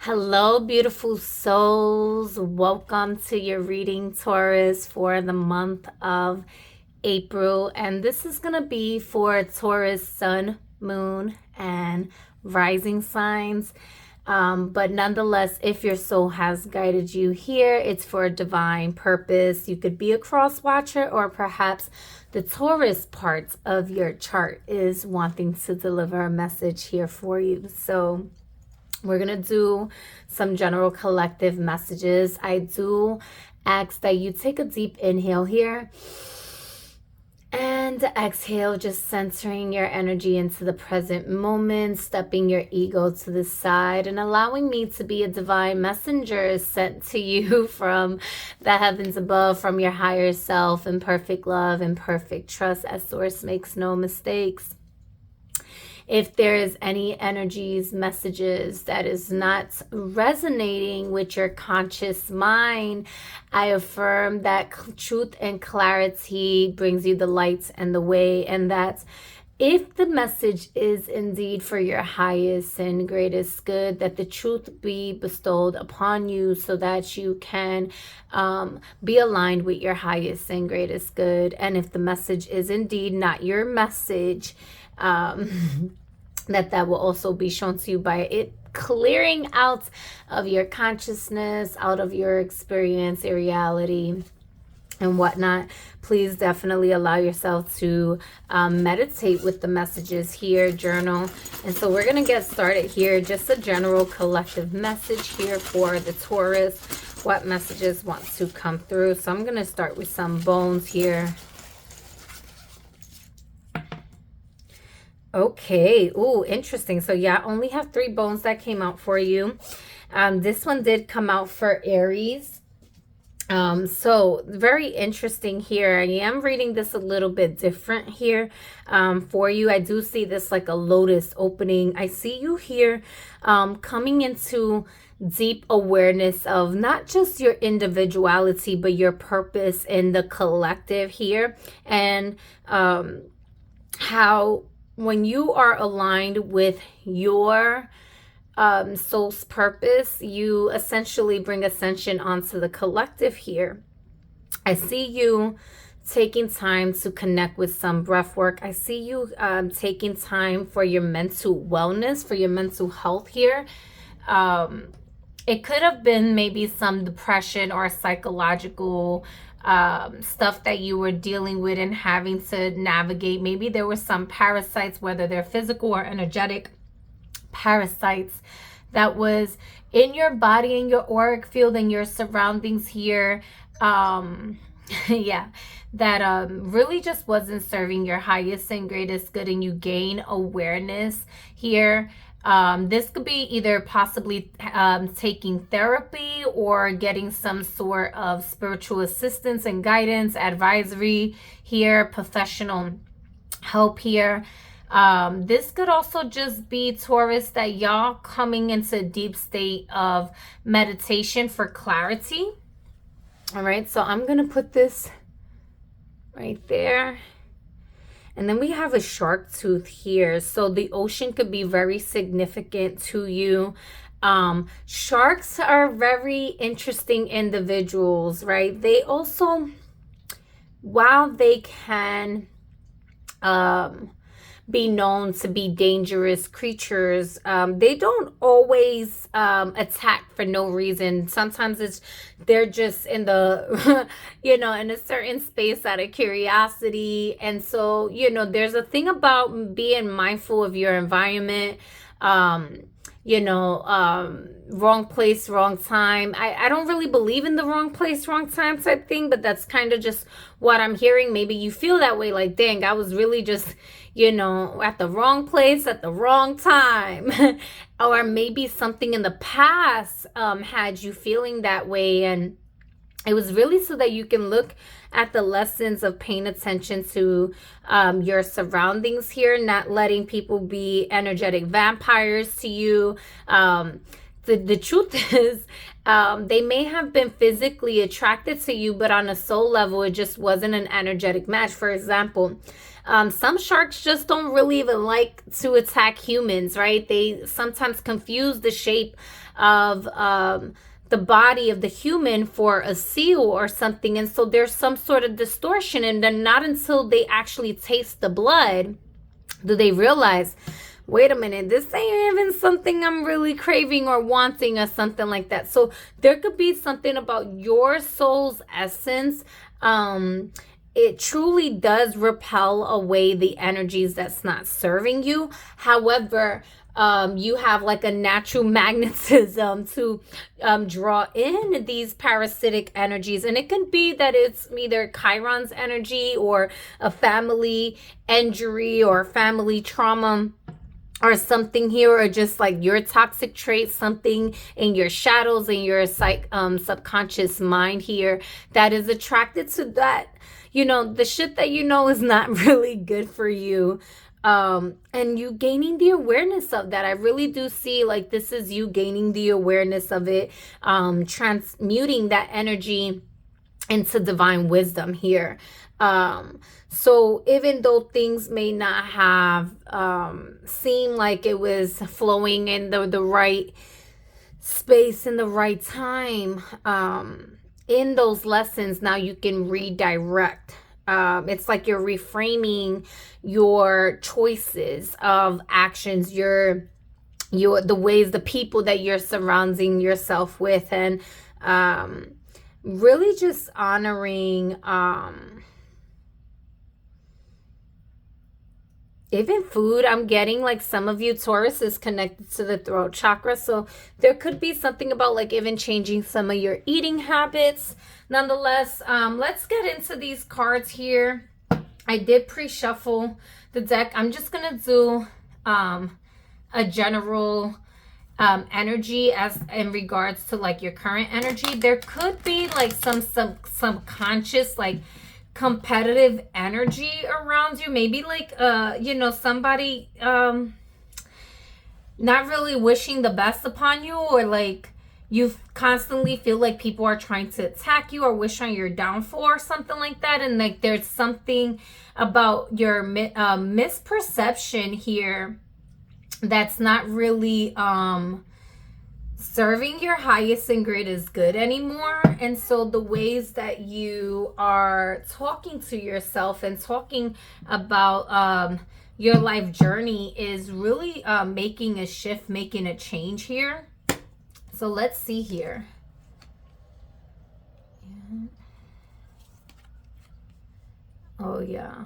Hello, beautiful souls. Welcome to your reading, Taurus, for the month of April. And this is going to be for Taurus sun, moon, and rising signs. But nonetheless, if your soul has guided you here, it's for a divine purpose. You could be a cross watcher, or perhaps the Taurus part of your chart is wanting to deliver a message here for you. So we're going to do some general collective messages. I do ask that you take a deep inhale here and exhale, just centering your energy into the present moment, stepping your ego to the side and allowing me to be a divine messenger sent to you from the heavens above, from your higher self, in perfect love and perfect trust, as Source makes no mistakes. If there is any energies, messages that is not resonating with your conscious mind, I affirm that truth and clarity brings you the light and the way, and that if the message is indeed for your highest and greatest good, that the truth be bestowed upon you so that you can be aligned with your highest and greatest good. And if the message is indeed not your message, that will also be shown to you by it clearing out of your consciousness, out of your experience, your reality, and whatnot. Please definitely allow yourself to meditate with the messages here, journal. And so we're going to get started here. Just a general collective message here for the Taurus. What messages want to come through? So I'm going to start with some bones here. Okay. Ooh, interesting. So yeah, I only have 3 bones that came out for you. This one did come out for Aries. So very interesting here. I am reading this a little bit different here for you. I do see this like a lotus opening. I see you here coming into deep awareness of not just your individuality, but your purpose in the collective here. And how when you are aligned with your soul's purpose, you essentially bring ascension onto the collective here. I see you taking time to connect with some breath work. I see you taking time for your mental wellness, for your mental health here. It could have been maybe some depression or psychological stuff that you were dealing with and having to navigate. Maybe there were some parasites, whether they're physical or energetic parasites, that was in your body, in your auric field, and your surroundings here. Yeah, that really just wasn't serving your highest and greatest good, and you gain awareness here. This could be either possibly taking therapy or getting some sort of spiritual assistance and guidance, advisory here, professional help here. This could also just be, Taurus, that y'all coming into a deep state of meditation for clarity. All right, so I'm going to put this right there. And then we have a shark tooth here. So the ocean could be very significant to you. Sharks are very interesting individuals, right? They also, while they can be known to be dangerous creatures, they don't always attack for no reason. Sometimes they're just in the in a certain space out of curiosity. And so there's a thing about being mindful of your environment. Wrong place, wrong time. I don't really believe in the wrong place, wrong time type thing, but that's kind of just what I'm hearing. Maybe you feel that way, like, dang, I was really just, at the wrong place at the wrong time. Or maybe something in the past had you feeling that way, and it was really so that you can look at the lessons of paying attention to your surroundings here, not letting people be energetic vampires to you. The truth is, they may have been physically attracted to you, but on a soul level, it just wasn't an energetic match. For example, some sharks just don't really even like to attack humans, right? They sometimes confuse the shape of the body of the human for a seal or something. And so there's some sort of distortion, and then not until they actually taste the blood do they realize, wait a minute, this ain't even something I'm really craving or wanting or something like that. So there could be something about your soul's essence. It truly does repel away the energies that's not serving you. However, you have like a natural magnetism to draw in these parasitic energies. And it can be that it's either Chiron's energy or a family injury or family trauma or something here, or just like your toxic traits, something in your shadows, in your subconscious mind here that is attracted to that, the shit that is not really good for you. And you gaining the awareness of that. I really do see like this is you gaining the awareness of it, transmuting that energy into divine wisdom here. So even though things may not have seemed like it was flowing in the right space in the right time, in those lessons now you can redirect. It's like you're reframing your choices of actions, the ways, the people that you're surrounding yourself with, and really just honoring even food. I'm getting like some of you, Taurus, is connected to the throat chakra. So there could be something about like even changing some of your eating habits. Nonetheless, let's get into these cards here. I did pre-shuffle the deck. I'm just going to do a general energy as in regards to like your current energy. There could be like some subconscious like competitive energy around you, maybe like somebody not really wishing the best upon you, or like you constantly feel like people are trying to attack you or wish on your downfall or something like that. And like there's something about your misperception here that's not really serving your highest and greatest good anymore. And so the ways that you are talking to yourself and talking about your life journey is really making a shift, making a change here. So let's see here. Oh yeah.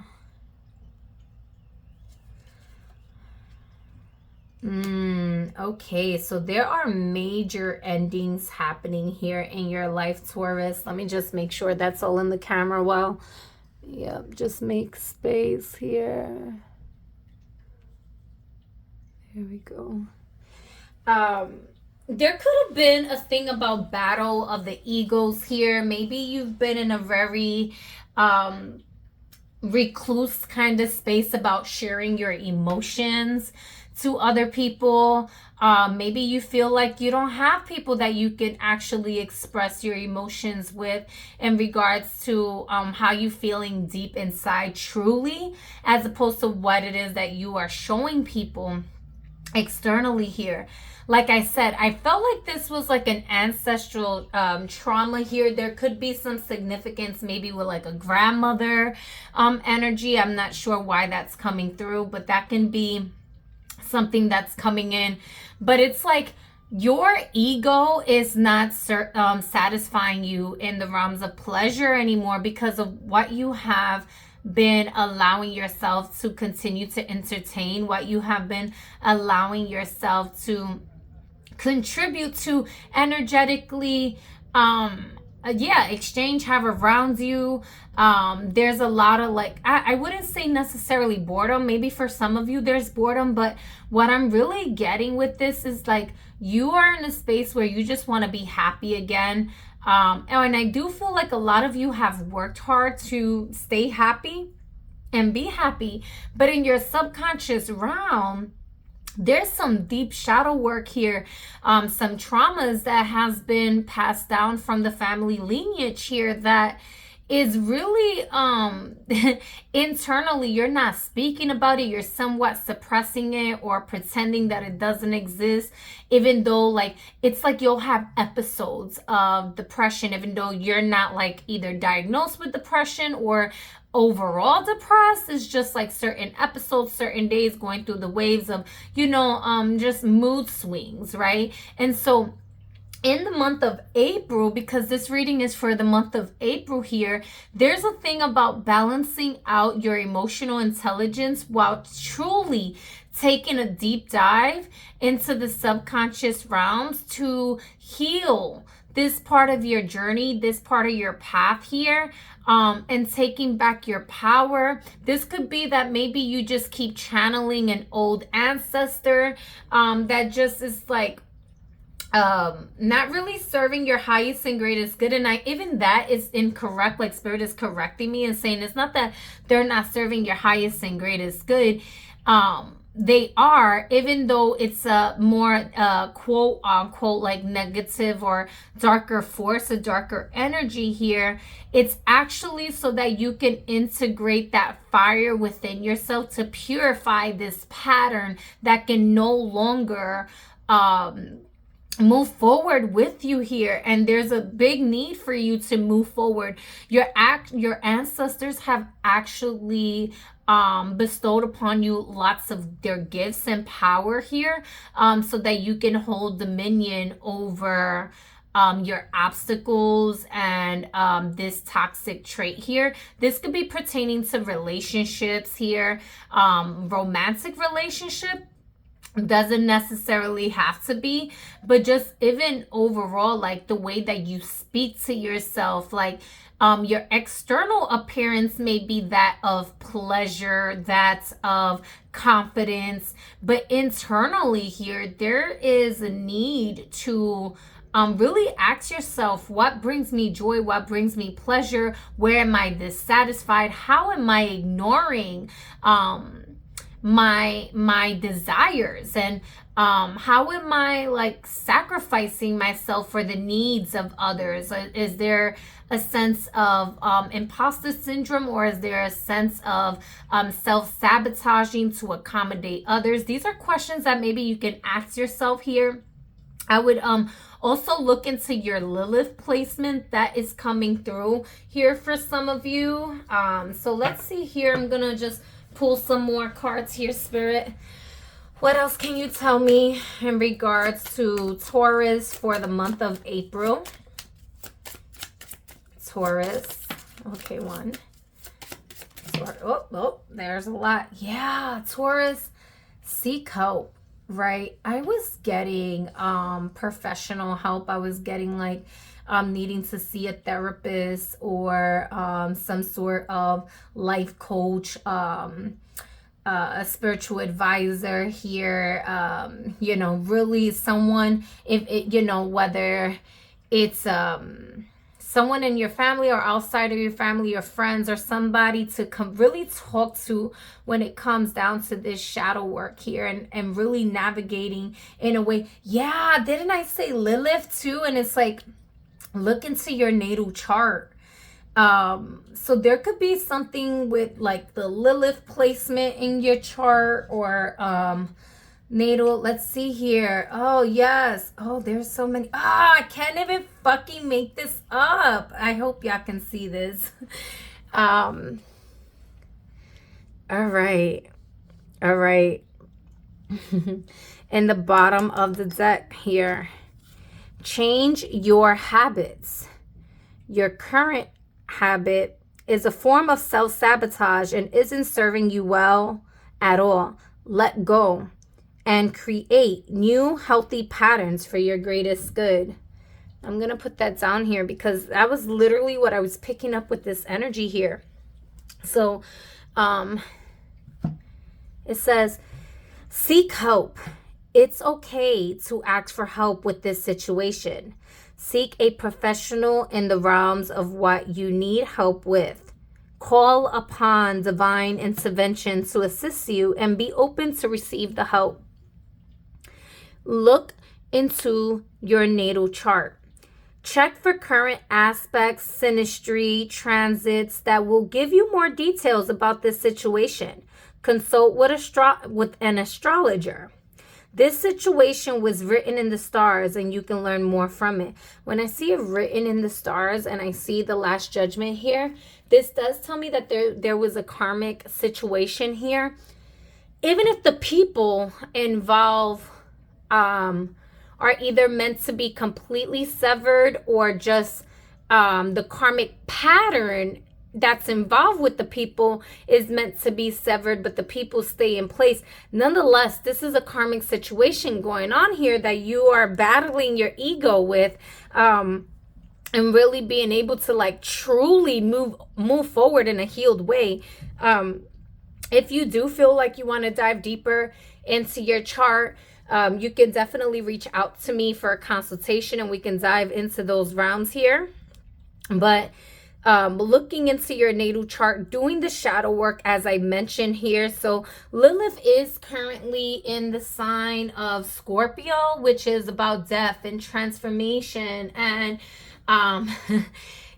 Okay, so there are major endings happening here in your life, Taurus. Let me just make sure that's all in the camera well. Yep, just make space here. Here we go. There could have been a thing about battle of the egos here. Maybe you've been in a very recluse kind of space about sharing your emotions to other people. Maybe you feel like you don't have people that you can actually express your emotions with in regards to how you feeling deep inside truly, as opposed to what it is that you are showing people externally here. Like I said, I felt like this was like an ancestral trauma here. There could be some significance maybe with like a grandmother energy. I'm not sure why that's coming through, but that can be something that's coming in. But it's like your ego is not satisfying you in the realms of pleasure anymore because of what you have been allowing yourself to continue to entertain, what you have been allowing yourself to contribute to energetically, exchange, have around you. There's a lot of like, I wouldn't say necessarily boredom. Maybe for some of you there's boredom, but what I'm really getting with this is like you are in a space where you just want to be happy again. And I do feel like a lot of you have worked hard to stay happy and be happy, but in your subconscious realm, there's some deep shadow work here, some traumas that has been passed down from the family lineage here that is really internally you're not speaking about it. You're somewhat suppressing it or pretending that it doesn't exist, even though like it's like you'll have episodes of depression, even though you're not like either diagnosed with depression or overall depressed. It's just like certain episodes, certain days, going through the waves of, just mood swings, right? And so in the month of April, because this reading is for the month of April here, there's a thing about balancing out your emotional intelligence while truly taking a deep dive into the subconscious realms to heal this part of your journey, this part of your path here, and taking back your power. This could be that maybe you just keep channeling an old ancestor that just is like, not really serving your highest and greatest good. And even that is incorrect. Like Spirit is correcting me and saying it's not that they're not serving your highest and greatest good. They are, even though it's a more quote unquote like negative or darker force, a darker energy here. It's actually so that you can integrate that fire within yourself to purify this pattern that can no longer move forward with you here. And there's a big need for you to move forward. Your ancestors have actually bestowed upon you lots of their gifts and power here, so that you can hold dominion over your obstacles and this toxic trait here. This could be pertaining to relationships here, romantic relationship. Doesn't necessarily have to be, but just even overall, like the way that you speak to yourself, like your external appearance may be that of pleasure, that of confidence, but internally here there is a need to really ask yourself, what brings me joy, what brings me pleasure, where am I dissatisfied, how am I ignoring my desires, and how am I like sacrificing myself for the needs of others? Is there a sense of imposter syndrome, or is there a sense of self-sabotaging to accommodate others? These are questions that maybe you can ask yourself here. I would also look into your Lilith placement that is coming through here for some of you. So let's see here. I'm gonna just pull some more cards here, Spirit. What else can you tell me in regards to Taurus for the month of April? Taurus. Okay, one. Oh, there's a lot. Yeah, Taurus, seek help, right? I was getting professional help. I was getting like needing to see a therapist or some sort of life coach, a spiritual advisor here, really someone, if it, whether it's someone in your family or outside of your family or friends, or somebody to really talk to when it comes down to this shadow work here, and really navigating in a way. Yeah, didn't I say Lilith too? And it's like, look into your natal chart. So there could be something with like the Lilith placement in your chart, or natal. Let's see here. Oh yes. Oh, there's so many. I can't even fucking make this up. I hope y'all can see this. All right. In the bottom of the deck here, change your habits. Your current habit is a form of self-sabotage and isn't serving you well at all. Let go and create new healthy patterns for your greatest good. I'm going to put that down here because that was literally what I was picking up with this energy here. So it says, seek help. It's okay to ask for help with this situation. Seek a professional in the realms of what you need help with. Call upon divine intervention to assist you and be open to receive the help. Look into your natal chart. Check for current aspects, synastry, transits that will give you more details about this situation. Consult with an astrologer. This situation was written in the stars and you can learn more from it. When I see it written in the stars and I see the Last Judgment here, this does tell me that there was a karmic situation here. Even if the people involved are either meant to be completely severed or just the karmic pattern that's involved with the people is meant to be severed, but the people stay in place. Nonetheless, this is a karmic situation going on here that you are battling your ego with, and really being able to like truly move forward in a healed way. If you do feel like you want to dive deeper into your chart, you can definitely reach out to me for a consultation and we can dive into those realms here. But looking into your natal chart, doing the shadow work as I mentioned here. So Lilith is currently in the sign of Scorpio, which is about death and transformation. And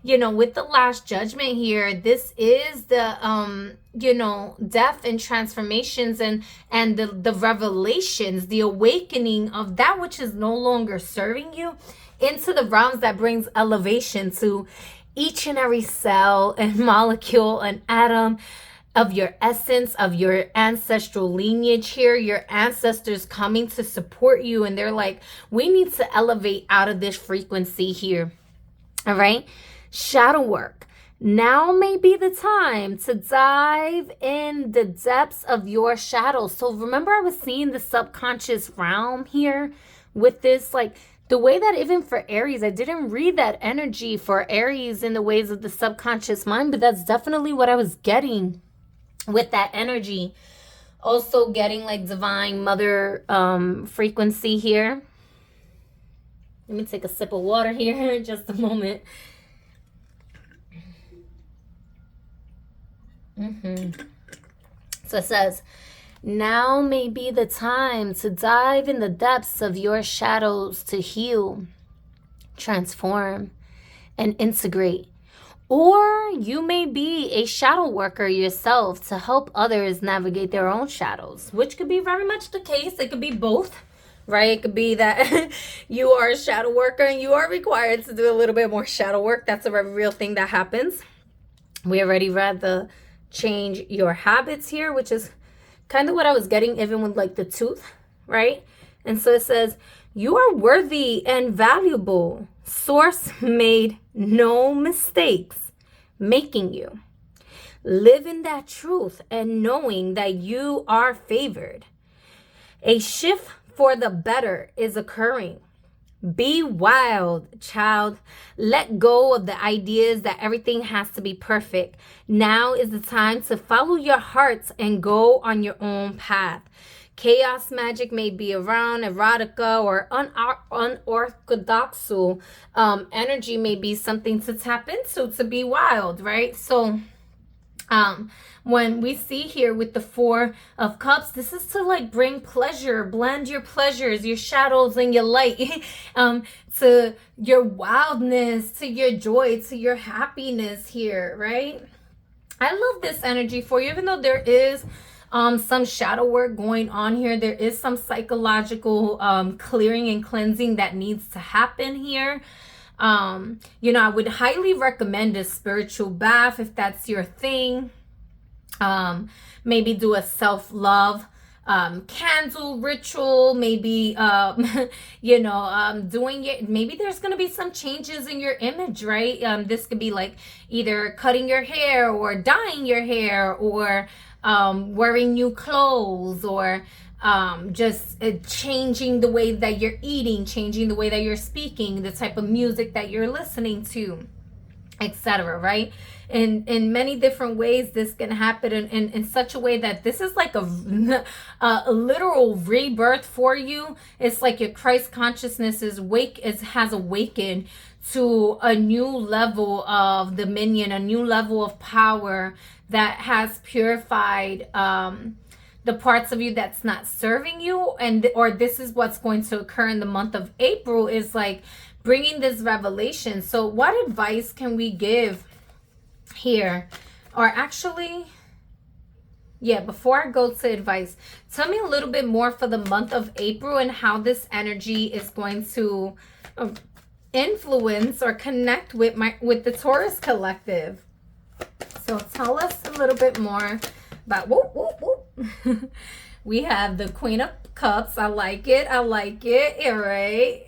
you know, with the Last Judgment here, this is the you know, death and transformations and the revelations, the awakening of that which is no longer serving you into the realms that brings elevation to each and every cell and molecule and atom of your essence, of your ancestral lineage here. Your ancestors coming to support you, and they're like, we need to elevate out of this frequency here. All right, shadow work. Now may be the time to dive in the depths of your shadows. So remember, I was seeing the subconscious realm here with this, like the way that even for Aries, I didn't read that energy for Aries in the ways of the subconscious mind, but that's definitely what I was getting with that energy. Also getting like divine mother frequency here. Let me take a sip of water here in just a moment. So it says, now may be the time to dive in the depths of your shadows to heal, transform, and integrate. Or you may be a shadow worker yourself to help others navigate their own shadows, which could be very much the case. It could be both, right? It could be that you are a shadow worker and you are required to do a little bit more shadow work. That's a very real thing that happens. We already read the change your habits here, which is kind of what I was getting even with like the tooth, right? And so it says, you are worthy and valuable. Source made no mistakes making you. Live in that truth and knowing that you are favored. A shift for the better is occurring. Be wild, child. Let go of the ideas that everything has to be perfect. Now is the time to follow your hearts and go on your own path. Chaos magic may be around, erotica or unorthodox energy may be something to tap into, to be wild, right? So when we see here with the Four of Cups, this is to like bring pleasure, blend your pleasures, your shadows and your light, to your wildness, to your joy, to your happiness here, right? I love this energy for you, even though there is some shadow work going on here. There is some psychological clearing and cleansing that needs to happen here. You know, I would highly recommend a spiritual bath if that's your thing. Maybe do a self-love candle ritual, maybe you know, doing it. Maybe there's going to be some changes in your image, right? This could be like either cutting your hair or dyeing your hair or wearing new clothes, or just changing the way that you're eating, changing the way that you're speaking, the type of music that you're listening to, etc. Right? In many different ways, this can happen in such a way that this is like a literal rebirth for you. It's like your Christ consciousness has awakened to a new level of dominion, a new level of power that has purified the parts of you that's not serving you. Or this is what's going to occur in the month of April, is like bringing this revelation. So what advice can we give here? Or actually, yeah, before I go to advice, tell me a little bit more for the month of April and how this energy is going to influence or connect with the Taurus collective. So tell us a little bit more about whoop, whoop, whoop. We have the Queen of Cups. I like it. I like it. All right.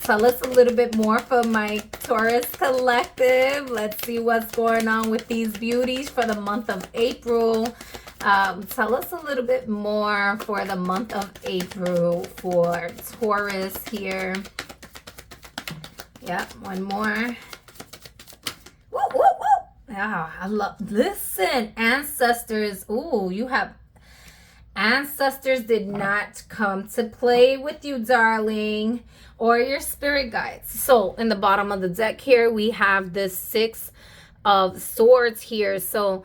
Tell us a little bit more for my Taurus collective. Let's see what's going on with these beauties for the month of April. Tell us a little bit more for the month of April for Taurus here. Yep, one more. Woo, woo, woo. Oh, I love, listen, ancestors. Ooh, you have ancestors did not come to play with you, darling, or your spirit guides. So in the bottom of the deck here, we have the Six of Swords here. So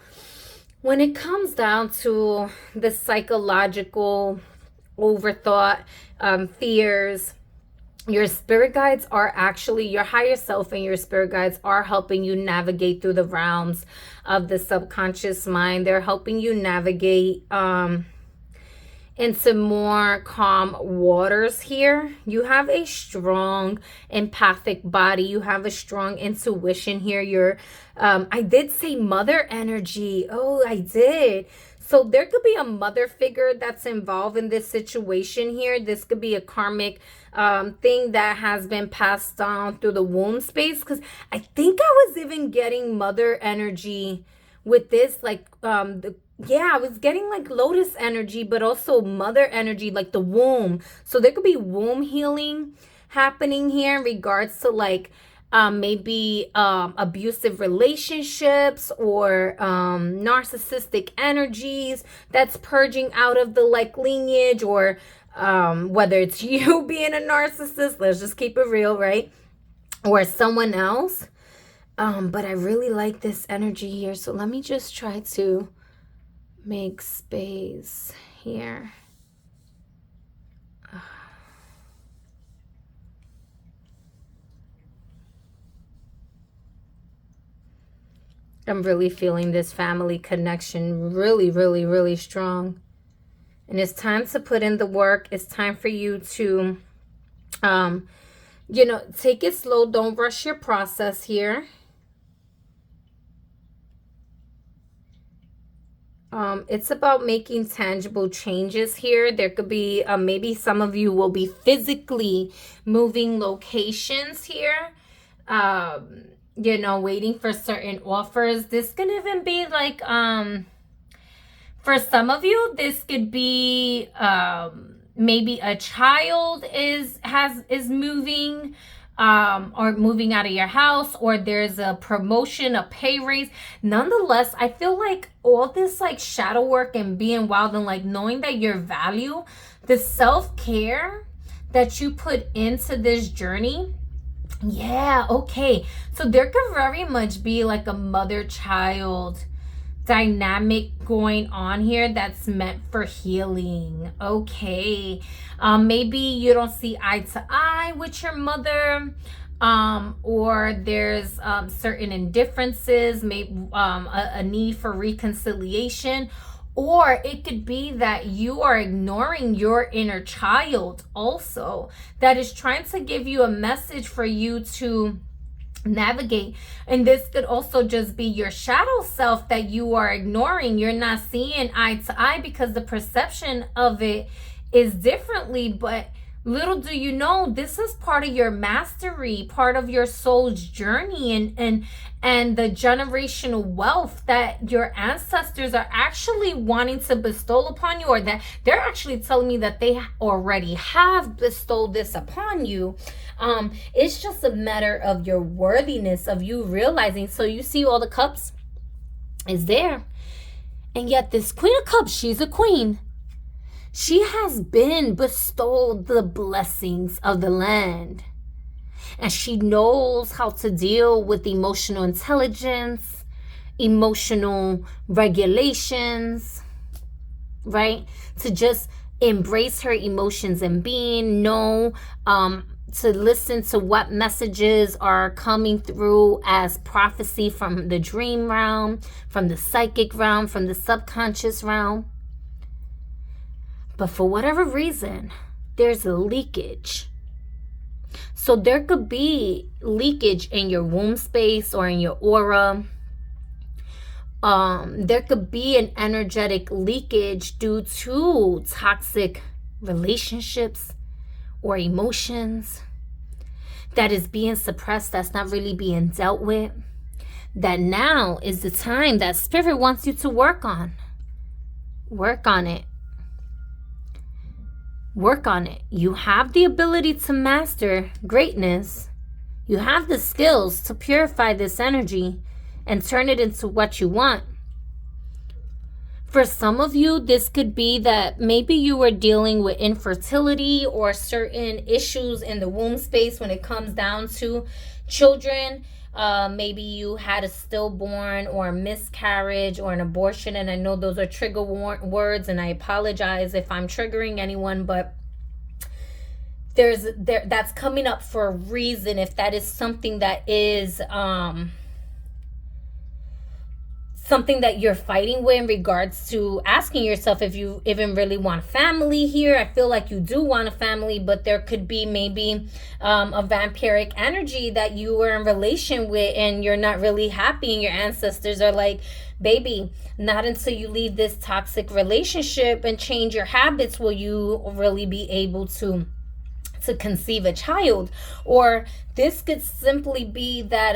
when it comes down to the psychological overthought, fears, your spirit guides are actually, your higher self and your spirit guides are helping you navigate through the realms of the subconscious mind. They're helping you navigate into more calm waters here. You have a strong empathic body. You have a strong intuition here. You're, I did say mother energy. Oh, I did. So there could be a mother figure that's involved in this situation here. This could be a karmic thing that has been passed down through the womb space. Because I think I was even getting mother energy with this, like yeah, I was getting like lotus energy, but also mother energy, like the womb. So there could be womb healing happening here in regards to like maybe abusive relationships or narcissistic energies that's purging out of the like lineage, or whether it's you being a narcissist, let's just keep it real, right? Or someone else. But I really like this energy here. So let me just try to make space here. I'm really feeling this family connection really, really, really strong. And it's time to put in the work. It's time for you to, you know, take it slow. Don't rush your process here. It's about making tangible changes here. There could be, maybe some of you will be physically moving locations here. You know, waiting for certain offers. This could even be like, for some of you, this could be, maybe a child is moving, or moving out of your house, or there's a promotion, a pay raise. Nonetheless, I feel like all this like shadow work and being wild and like knowing that your value, the self-care that you put into this journey. Yeah, okay. So there could very much be like a mother-child dynamic going on here that's meant for healing. Okay. Maybe you don't see eye to eye with your mother, or there's certain indifferences, maybe a need for reconciliation. Or it could be that you are ignoring your inner child also, that is trying to give you a message for you to navigate. And this could also just be your shadow self that you are ignoring. You're not seeing eye to eye because the perception of it is differently. But little do you know, this is part of your mastery, part of your soul's journey, and the generational wealth that your ancestors are actually wanting to bestow upon you, or that they're actually telling me that they already have bestowed this upon you. It's just a matter of your worthiness, of you realizing. So you see all the cups is there. And yet this Queen of Cups, she's a queen. She has been bestowed the blessings of the land. And she knows how to deal with emotional intelligence, emotional regulations, right? To just embrace her emotions and being, know to listen to what messages are coming through as prophecy from the dream realm, from the psychic realm, from the subconscious realm. But for whatever reason, there's a leakage. So there could be leakage in your womb space or in your aura. There could be an energetic leakage due to toxic relationships or emotions that is being suppressed, that's not really being dealt with, that now is the time that Spirit wants you to work on. Work on it. Work on it. You have the ability to master greatness. You have the skills to purify this energy and turn it into what you want. For some of you, this could be that maybe you were dealing with infertility or certain issues in the womb space when it comes down to children. Maybe you had a stillborn or a miscarriage or an abortion. And I know those are trigger words, and I apologize if I'm triggering anyone, but that's coming up for a reason. If that is something that is something that you're fighting with in regards to asking yourself if you even really want a family here. I feel like you do want a family, but there could be maybe a vampiric energy that you were in relation with and you're not really happy, and your ancestors are like, baby, not until you leave this toxic relationship and change your habits will you really be able to conceive a child. Or this could simply be that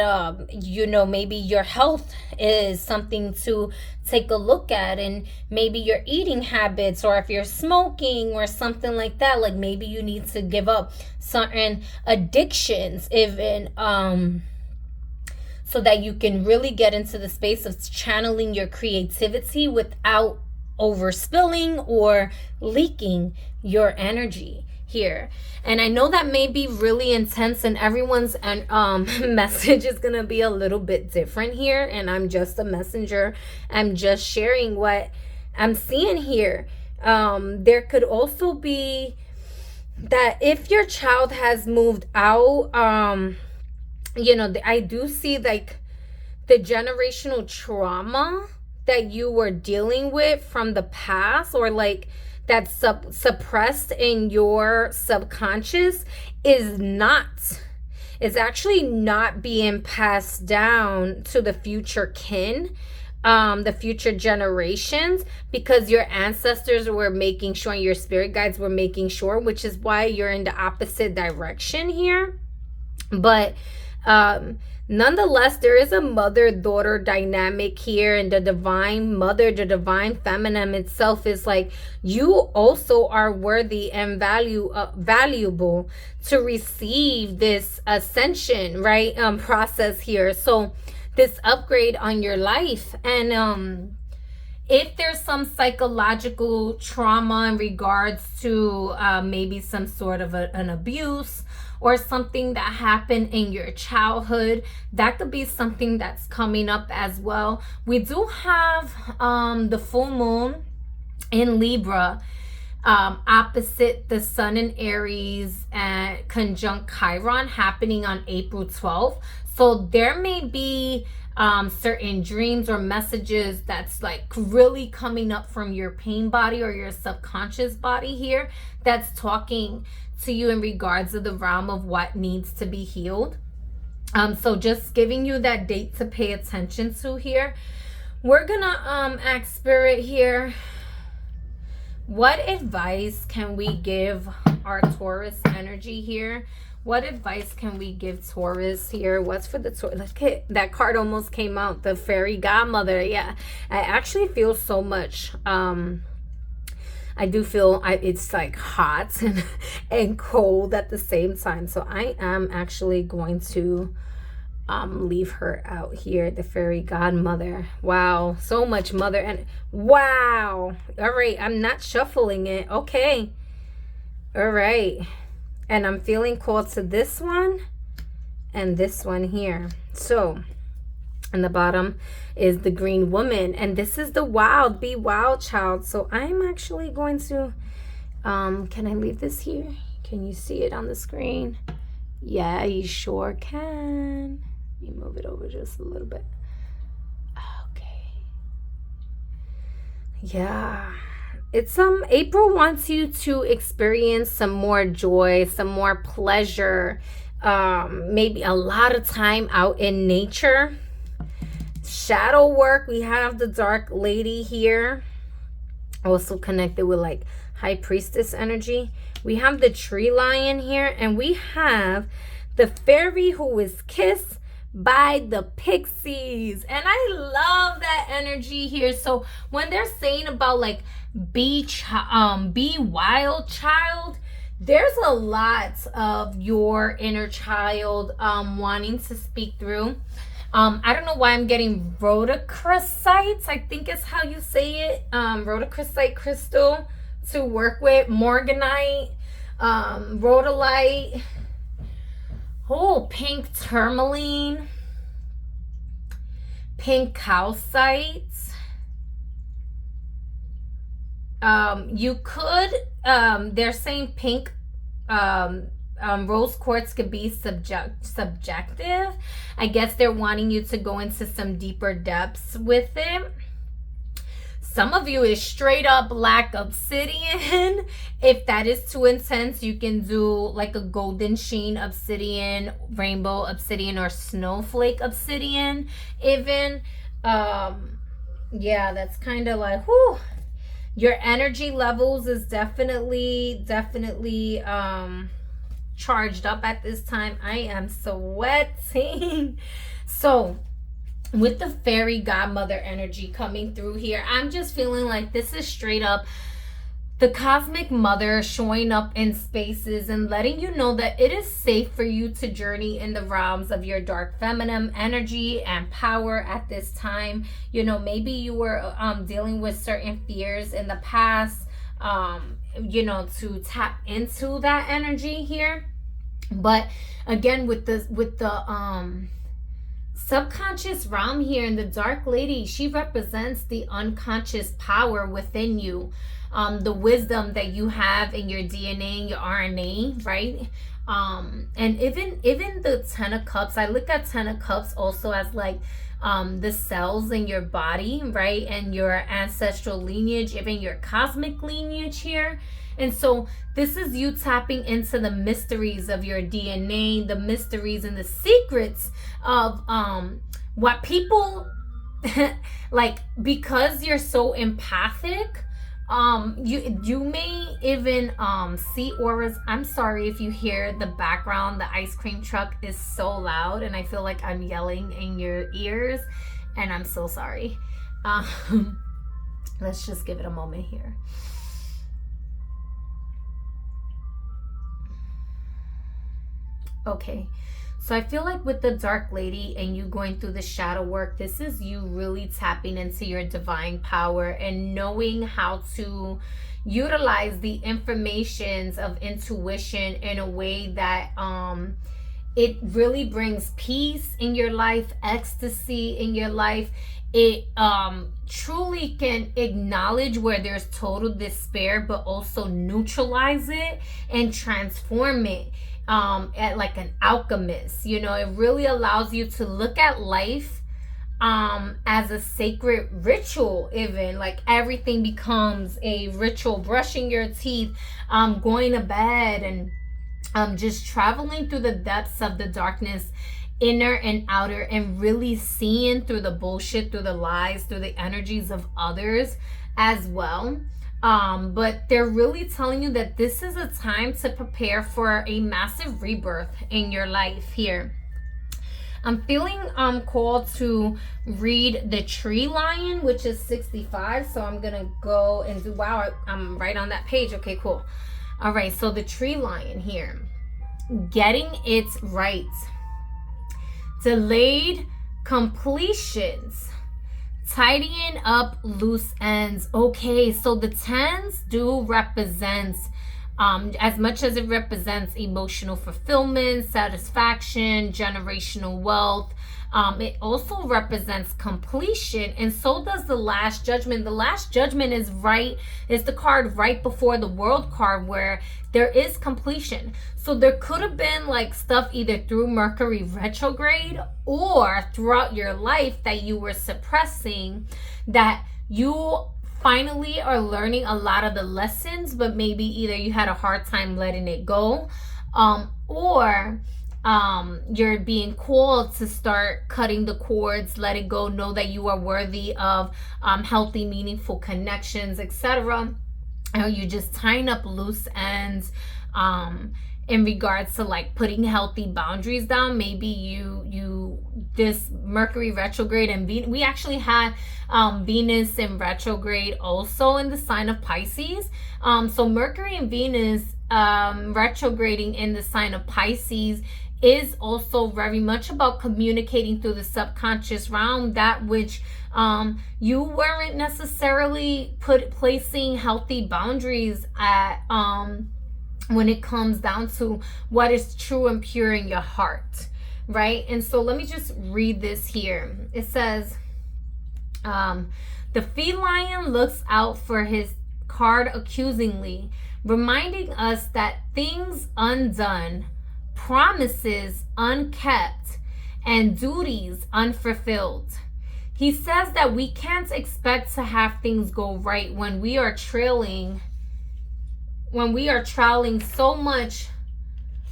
maybe your health is something to take a look at, and maybe your eating habits, or if you're smoking or something like that, like maybe you need to give up certain addictions even so that you can really get into the space of channeling your creativity without overspilling or leaking your energy here. And I know that may be really intense, and everyone's message is gonna be a little bit different here, and I'm just a messenger. I'm just sharing what I'm seeing here. There could also be that if your child has moved out, I do see like the generational trauma that you were dealing with from the past, or like that's suppressed in your subconscious, is actually not being passed down to the future kin, the future generations, because your ancestors were making sure, and your spirit guides were making sure, which is why you're in the opposite direction here. But nonetheless, there is a mother-daughter dynamic here, and the divine mother, the divine feminine itself is like, you also are worthy and valuable to receive this ascension, right? Process here. So this upgrade on your life. And if there's some psychological trauma in regards to maybe some sort of an abuse or something that happened in your childhood, that could be something that's coming up as well. We do have the full moon in Libra opposite the sun in Aries and conjunct Chiron happening on April 12th. So there may be certain dreams or messages that's like really coming up from your pain body or your subconscious body here, that's talking to you in regards to the realm of what needs to be healed. So just giving you that date to pay attention to here. We're gonna ask Spirit here, what advice can we give our Taurus energy here? What advice can we give Taurus here? What's for the Taurus? Look, that card almost came out, the fairy godmother. Yeah, I actually feel so much I do feel it's like hot and cold at the same time. So I am actually going to leave her out here, the fairy godmother. Wow, so much mother, and wow. All right, I'm not shuffling it. Okay. All right. And I'm feeling called to this one and this one here. So in the bottom is the green woman, and this is the wild, be wild child. So I'm actually going to can I leave this here? Can you see it on the screen? Yeah, you sure can. Let me move it over just a little bit. Okay. Yeah. It's April wants you to experience some more joy, some more pleasure, maybe a lot of time out in nature. Shadow work, we have the dark lady here, also connected with like high priestess energy. We have the tree lion here, and we have the fairy who is kissed by the pixies. And I love that energy here. So when they're saying about like be wild child, there's a lot of your inner child wanting to speak through. I don't know why I'm getting rhodochrosite, I think is how you say it. Rhodochrosite crystal to work with, morganite, rhodolite, pink tourmaline, pink calcite. You could, they're saying pink rose quartz could be subjective. I guess they're wanting you to go into some deeper depths with it. Some of you is straight up black obsidian. If that is too intense, you can do like a golden sheen obsidian, rainbow obsidian, or snowflake obsidian even. Yeah, that's kind of like, whew. Your energy levels is definitely charged up at this time. I am sweating. So with the fairy godmother energy coming through here, I'm just feeling like this is straight up the cosmic mother showing up in spaces and letting you know that it is safe for you to journey in the realms of your dark feminine energy and power at this time. You know, maybe you were dealing with certain fears in the past, you know, to tap into that energy here. But again, with the subconscious realm here, and the dark lady, she represents the unconscious power within you, the wisdom that you have in your DNA and your RNA, right? And even the 10 of cups, I look at 10 of cups also as like the cells in your body, right? And your ancestral lineage, even your cosmic lineage here. And so this is you tapping into the mysteries of your DNA, the mysteries and the secrets of what people like, because you're so empathic, you may even see auras. I'm sorry if you hear the background, the ice cream truck is so loud and I feel like I'm yelling in your ears, and I'm so sorry. Let's just give it a moment here. Okay, so I feel like with the dark lady and you going through the shadow work, this is you really tapping into your divine power and knowing how to utilize the informations of intuition in a way that it really brings peace in your life, ecstasy in your life. It truly can acknowledge where there's total despair, but also neutralize it and transform it at like an alchemist. You know, it really allows you to look at life as a sacred ritual. Even like everything becomes a ritual, brushing your teeth, going to bed, and just traveling through the depths of the darkness, inner and outer, and really seeing through the bullshit, through the lies, through the energies of others as well. But they're really telling you that this is a time to prepare for a massive rebirth in your life here. I'm feeling called to read the tree lion, which is 65. So I'm gonna go and do, wow, I'm right on that page. Okay, cool. All right, so the tree lion here, getting it right, delayed completions, tidying up loose ends. Okay, so the 10s do represent As much as it represents emotional fulfillment, satisfaction, generational wealth, it also represents completion, and so does the Last Judgment. The Last Judgment is the card right before the World card, where there is completion. So there could have been like stuff either through Mercury retrograde or throughout your life that you were suppressing, that you finally are learning a lot of the lessons, but maybe either you had a hard time letting it go, or you're being called to start cutting the cords, let it go, know that you are worthy of healthy, meaningful connections, etc. Or you're just tying up loose ends in regards to like putting healthy boundaries down. Maybe you this Mercury retrograde and we actually had Venus in retrograde also in the sign of Pisces. So Mercury and Venus retrograding in the sign of Pisces is also very much about communicating through the subconscious realm, that which you weren't necessarily placing healthy boundaries at when it comes down to what is true and pure in your heart, right? And so let me just read this here. It says, the feline looks out for his card accusingly, reminding us that things undone, promises unkept, and duties unfulfilled. He says that we can't expect to have things go right when we are trailing so much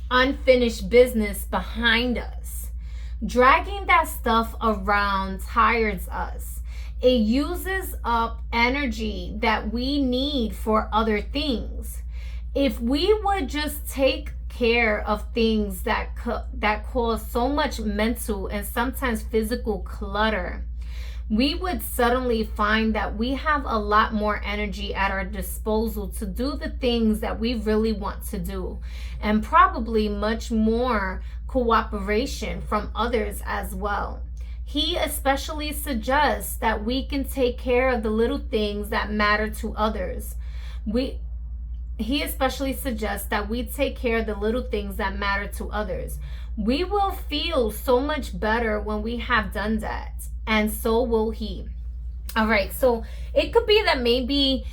unfinished business behind us. Dragging that stuff around tires us. It uses up energy that we need for other things. If we would just take care of things that cause so much mental and sometimes physical clutter, we would suddenly find that we have a lot more energy at our disposal to do the things that we really want to do, and probably much more cooperation from others as well. He especially suggests that we can take care of the little things that matter to others. He especially suggests that we take care of the little things that matter to others. We will feel so much better when we have done that, and so will he. All right, so it could be that maybe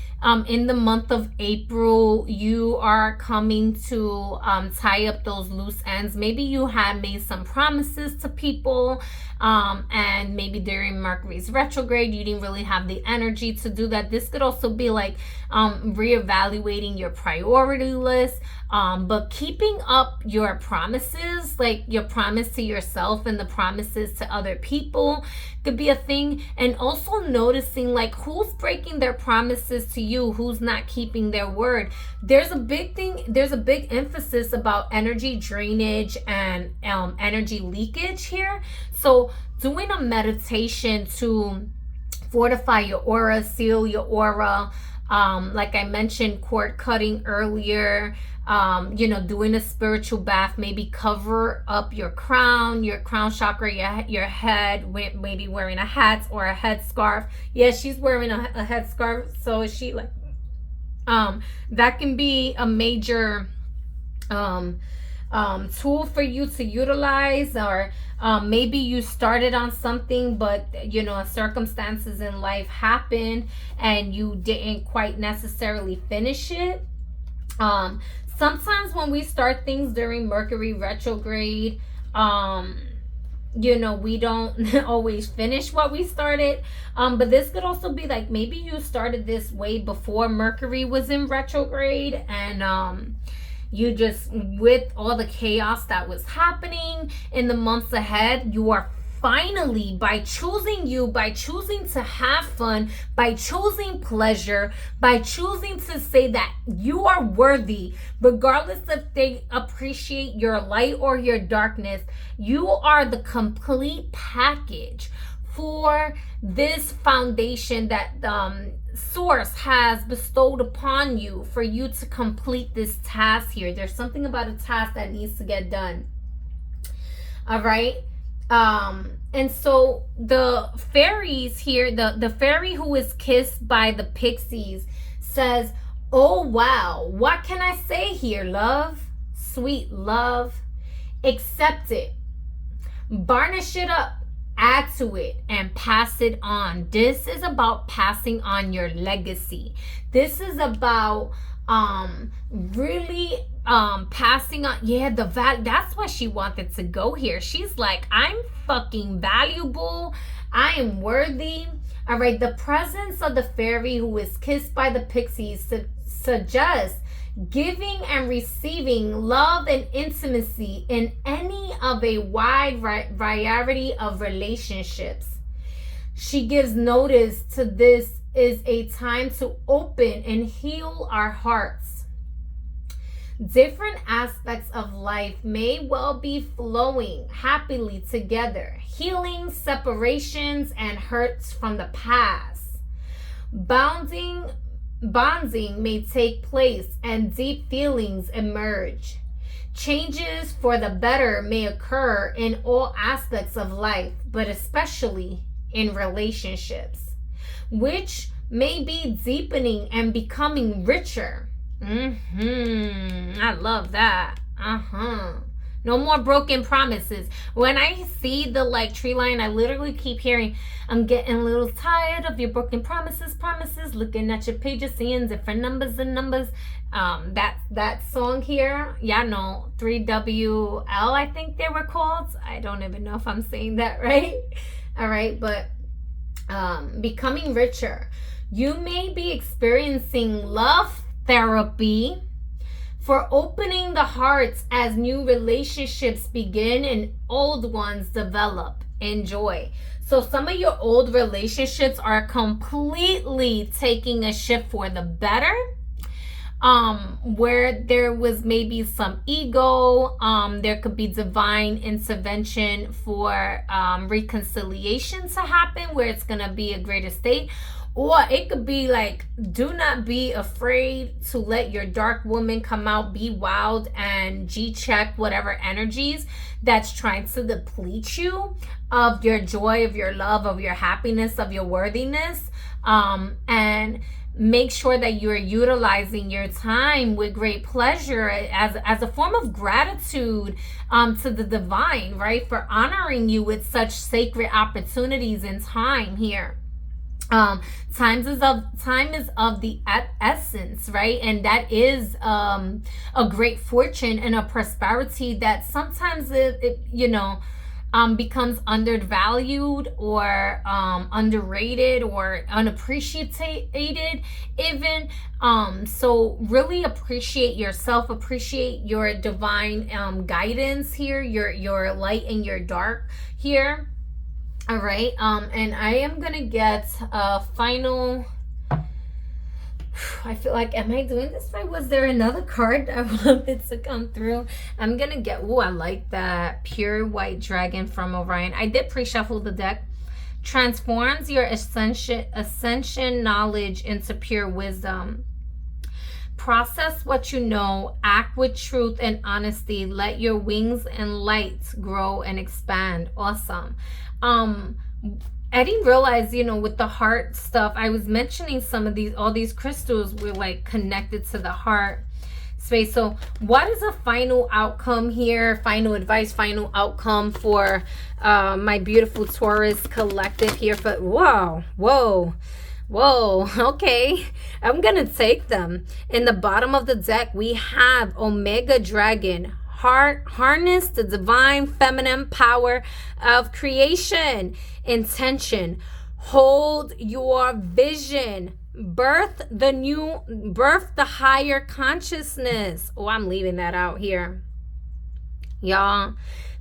in the month of April, you are coming to tie up those loose ends. Maybe you had made some promises to people, and maybe during Mercury's retrograde, you didn't really have the energy to do that. This could also be like reevaluating your priority list, but keeping up your promises, like your promise to yourself and the promises to other people, could be a thing. And also noticing like who's breaking their promises to you, who's not keeping their word. There's a big emphasis about energy drainage and energy leakage here. So doing a meditation to fortify your aura, seal your aura, like I mentioned, cord cutting earlier, doing a spiritual bath, maybe cover up your crown chakra, your head, maybe wearing a hat or a headscarf. Yeah, she's wearing a headscarf, so is she. Like, that can be a major tool for you to utilize, or maybe you started on something, but circumstances in life happened and you didn't quite necessarily finish it. Sometimes when we start things during Mercury retrograde, we don't always finish what we started. But this could also be like maybe you started this way before Mercury was in retrograde, and you just, with all the chaos that was happening in the months ahead, you are finally, by choosing to have fun, by choosing pleasure, by choosing to say that you are worthy, regardless if they appreciate your light or your darkness, you are the complete package for this foundation that Source has bestowed upon you for you to complete this task here. There's something about a task that needs to get done. All right. And so the fairies here, the fairy who is kissed by the pixies says, Oh, wow. What can I say here, love? Sweet love. Accept it. Varnish it up. Add to it and pass it on. This is about passing on your legacy. This is about really passing on, yeah, the value. That's why she wanted to go here. She's like, I'm fucking valuable. I am worthy. All right, the presence of the fairy who is kissed by the pixies suggests giving and receiving love and intimacy in any of a wide variety of relationships. She gives notice to this is a time to open and heal our hearts. Different aspects of life may well be flowing happily together, healing separations and hurts from the past. Bonding may take place and deep feelings emerge. Changes for the better may occur in all aspects of life, but especially in relationships, which may be deepening and becoming richer. I love that. No more broken promises. When I see the like tree line, I literally keep hearing, I'm getting a little tired of your broken promises, looking at your pages, seeing different numbers and numbers. That song here, yeah, no, 3WL, I think they were called. I don't even know if I'm saying that right. All right, but becoming richer. You may be experiencing love therapy for opening the hearts as new relationships begin and old ones develop. Enjoy. So some of your old relationships are completely taking a shift for the better. Where there was maybe some ego, there could be divine intervention for reconciliation to happen, where it's gonna be a greater state. Or it could be like, do not be afraid to let your dark woman come out, be wild, and G-check whatever energies that's trying to deplete you of your joy, of your love, of your happiness, of your worthiness. And make sure that you're utilizing your time with great pleasure as a form of gratitude to the divine, right? For honoring you with such sacred opportunities and time here. Time is of the essence, right? And that is a great fortune and a prosperity that sometimes it becomes undervalued or underrated or unappreciated even. So really appreciate yourself, appreciate your divine guidance here, your light and your dark here. All right, and I am gonna get a final. I feel like, am I doing this right? Was there another card I wanted to come through? I'm gonna get, I like that pure white dragon from Orion. I did pre-shuffle the deck. Transforms your ascension knowledge into pure wisdom. Process what you know, act with truth and honesty, let your wings and lights grow and expand. Awesome. I didn't realize, with the heart stuff, I was mentioning all these crystals were like connected to the heart space. So what is a final outcome here? Final advice, final outcome for my beautiful Taurus collective here. For whoa, okay, I'm gonna take them. In the bottom of the deck, we have Omega Dragon. Harness the divine feminine power of creation. Intention. Hold your vision. Birth the higher consciousness. Oh, I'm leaving that out here. Y'all,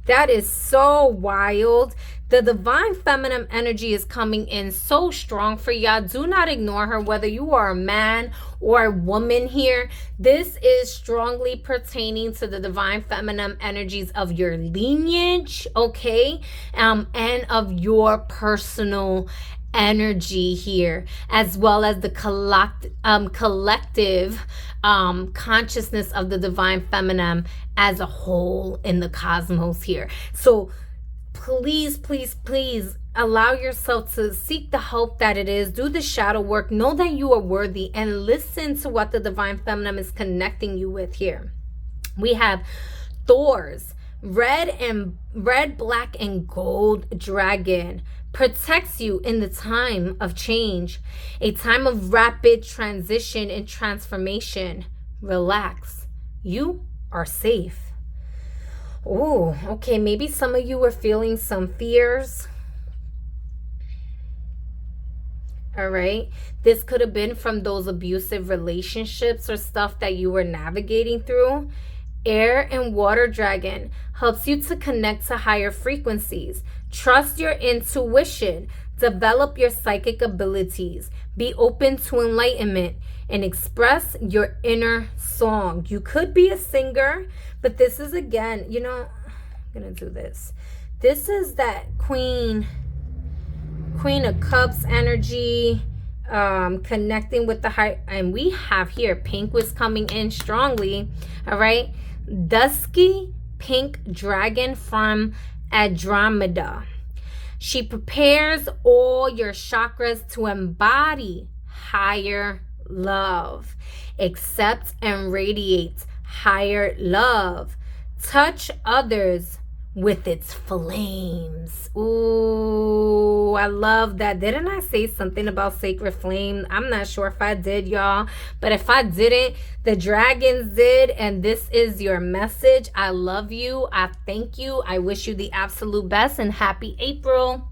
that is so wild. The divine feminine energy is coming in so strong for y'all. Do not ignore her, whether you are a man or a woman here. This is strongly pertaining to the divine feminine energies of your lineage, okay? And of your personal energy here, as well as the collective consciousness of the divine feminine as a whole in the cosmos here. So please, please, please allow yourself to seek the help that it is. Do the shadow work. Know that you are worthy and listen to what the Divine Feminine is connecting you with here. We have Thor's red, black, and gold dragon. Protects you in the time of change, a time of rapid transition and transformation. Relax. You are safe. Oh, okay. Maybe some of you are feeling some fears. All right. This could have been from those abusive relationships or stuff that you were navigating through. Air and water dragon helps you to connect to higher frequencies. Trust your intuition. Develop your psychic abilities. Be open to enlightenment and express your inner song. You could be a singer, but this is, again, you know, I'm going to do this. This is that Queen of Cups energy, connecting with the high. And we have here, pink was coming in strongly. All right. Dusky pink dragon from Andromeda. She prepares all your chakras to embody higher love. Accept and radiate higher love. Touch others with its flames. Ooh, I love that. Didn't I say something about sacred flame? I'm not sure if I did, y'all. But if I didn't, the dragons did. And this is your message. I love you. I thank you. I wish you the absolute best and happy April.